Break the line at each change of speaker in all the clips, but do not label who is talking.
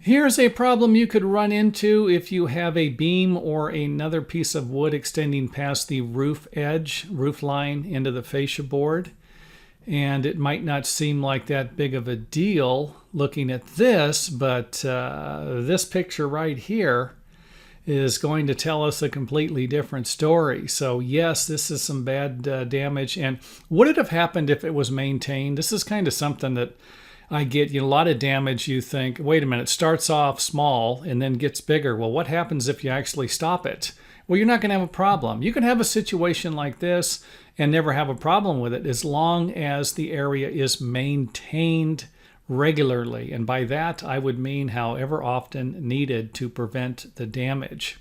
Here's a problem you could run into if you have a beam or another piece of wood extending past the roof edge, roof line into the fascia board. And it might not seem like that big of a deal looking at this, but this picture right here is going to tell us a completely different story. So yes, this is some bad damage. And would it have happened if it was maintained? This is kind of something that I get, a lot of damage. You think, wait a minute, it starts off small and then gets bigger. Well, what happens if you actually stop it? Well, you're not going to have a problem. You can have a situation like this and never have a problem with it as long as the area is maintained regularly. And by that, I would mean however often needed to prevent the damage.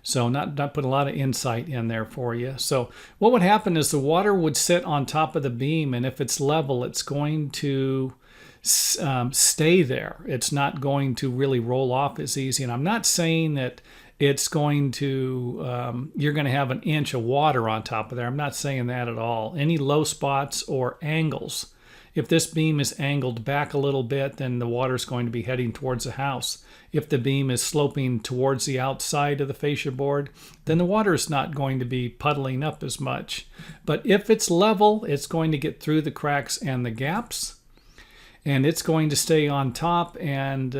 So not put a lot of insight in there for you. So what would happen is the water would sit on top of the beam, and if it's level, it's going to stay there. It's not going to really roll off as easy. And I'm not saying that it's going to, you're going to have an inch of water on top of there. I'm not saying that at all. Any low spots or angles. If this beam is angled back a little bit, then the water is going to be heading towards the house. If the beam is sloping towards the outside of the fascia board, then the water is not going to be puddling up as much. But if it's level, it's going to get through the cracks and the gaps, and it's going to stay on top. And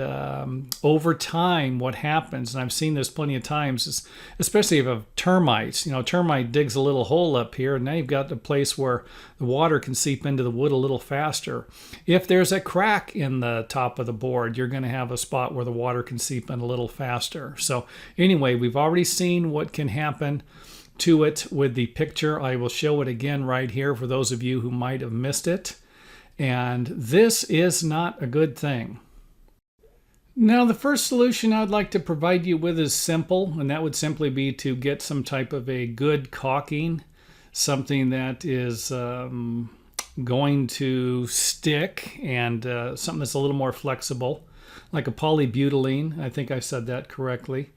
over time, what happens, and I've seen this plenty of times, is especially if you have termites. Termite digs a little hole up here, and now you've got the place where the water can seep into the wood a little faster. If there's a crack in the top of the board, you're going to have a spot where the water can seep in a little faster. So anyway, we've already seen what can happen to it with the picture. I will show it again right here for those of you who might have missed it. And this is not a good thing. Now, the first solution I'd like to provide you with is simple, and that would simply be to get some type of a good caulking, something that is going to stick, and something that's a little more flexible, like a polybutylene. I think I said that correctly.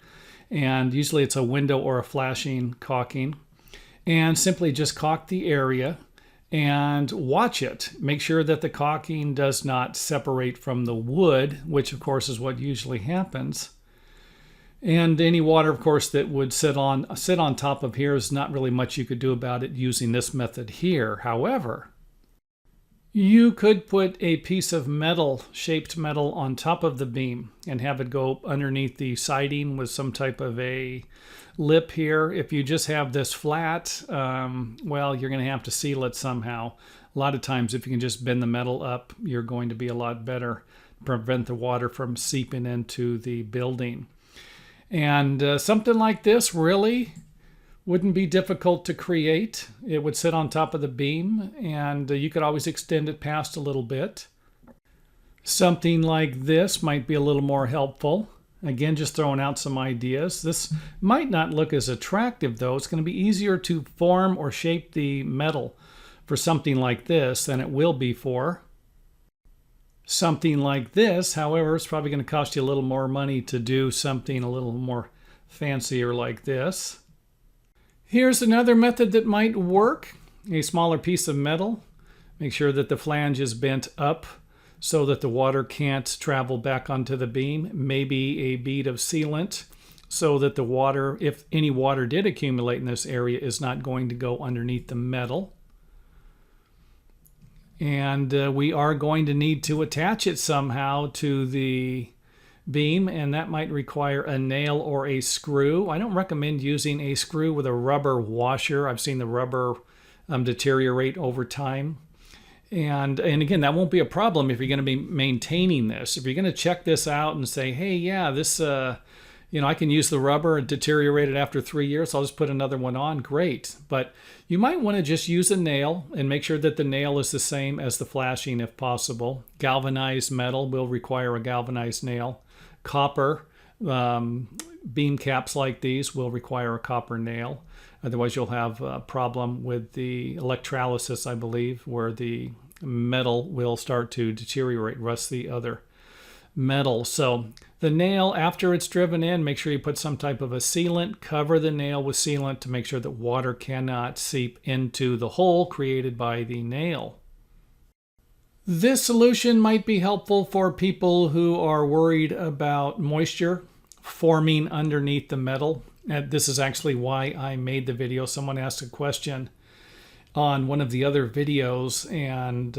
And usually it's a window or a flashing caulking. And simply just caulk the area and watch it. Make sure that the caulking does not separate from the wood, which of course is what usually happens. And any water, of course, that would sit on top of here is not really much you could do about it using this method here. However, you could put a piece of metal, shaped metal, on top of the beam and have it go underneath the siding with some type of a lip here. If you just have this flat, well, you're going to have to seal it somehow. A lot of times, if you can just bend the metal up, you're going to be a lot better, prevent the water from seeping into the building. And something like this really wouldn't be difficult to create. It would sit on top of the beam, and you could always extend it past a little bit. Something like this might be a little more helpful. Again, just throwing out some ideas. This might not look as attractive, though. It's going to be easier to form or shape the metal for something like this than it will be for something like this. However, it's probably going to cost you a little more money to do something a little more fancier like this. Here's another method that might work. A smaller piece of metal. Make sure that the flange is bent up so that the water can't travel back onto the beam. Maybe a bead of sealant so that the water, if any water did accumulate in this area, is not going to go underneath the metal. And we are going to need to attach it somehow to the beam, and that might require a nail or a screw. I don't recommend using a screw with a rubber washer. I've seen the rubber deteriorate over time. And again, that won't be a problem if you're going to be maintaining this. If you're going to check this out and say, hey, yeah, this, I can use the rubber and deteriorate it after 3 years, I'll just put another one on, great. But you might want to just use a nail and make sure that the nail is the same as the flashing if possible. Galvanized metal will require a galvanized nail. Copper, beam caps like these will require a copper nail. Otherwise, you'll have a problem with the electrolysis, I believe, where the metal will start to deteriorate, rust the other metal. So the nail, after it's driven in, make sure you put some type of a sealant. Cover the nail with sealant to make sure that water cannot seep into the hole created by the nail. This solution might be helpful for people who are worried about moisture forming underneath the metal. This is actually why I made the video. Someone asked a question on one of the other videos, and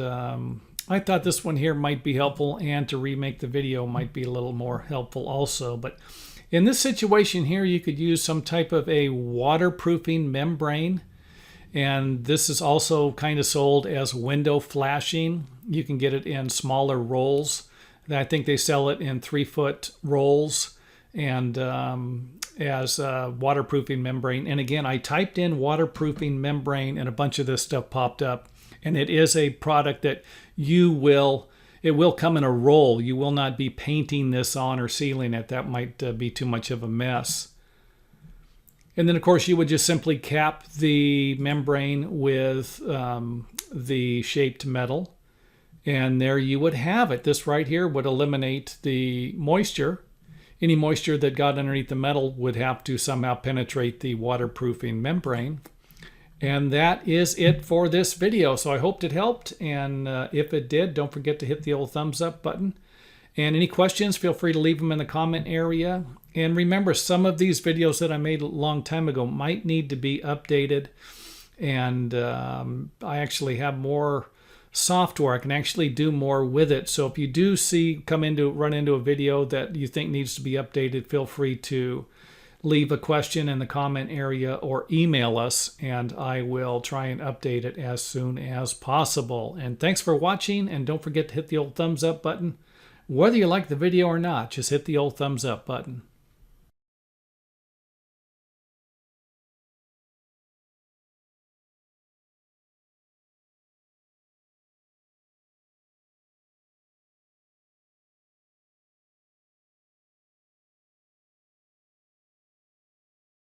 I thought this one here might be helpful, and to remake the video might be a little more helpful also. But in this situation here, you could use some type of a waterproofing membrane. And this is also kind of sold as window flashing. You can get it in smaller rolls. I think they sell it in 3-foot rolls and as a waterproofing membrane. And again, I typed in waterproofing membrane and a bunch of this stuff popped up. And it is a product that it will come in a roll. You will not be painting this on or sealing it. That might be too much of a mess. And then, of course, you would just simply cap the membrane with the shaped metal. And there you would have it. This right here would eliminate the moisture. Any moisture that got underneath the metal would have to somehow penetrate the waterproofing membrane. And that is it for this video. So I hoped it helped. And if it did, don't forget to hit the old thumbs up button. And any questions, feel free to leave them in the comment area. And remember, some of these videos that I made a long time ago might need to be updated. And I actually have more software. I can actually do more with it. So if you do run into a video that you think needs to be updated, feel free to leave a question in the comment area or email us, and I will try and update it as soon as possible. And thanks for watching, and don't forget to hit the old thumbs up button. Whether you like the video or not, just hit the old thumbs up button.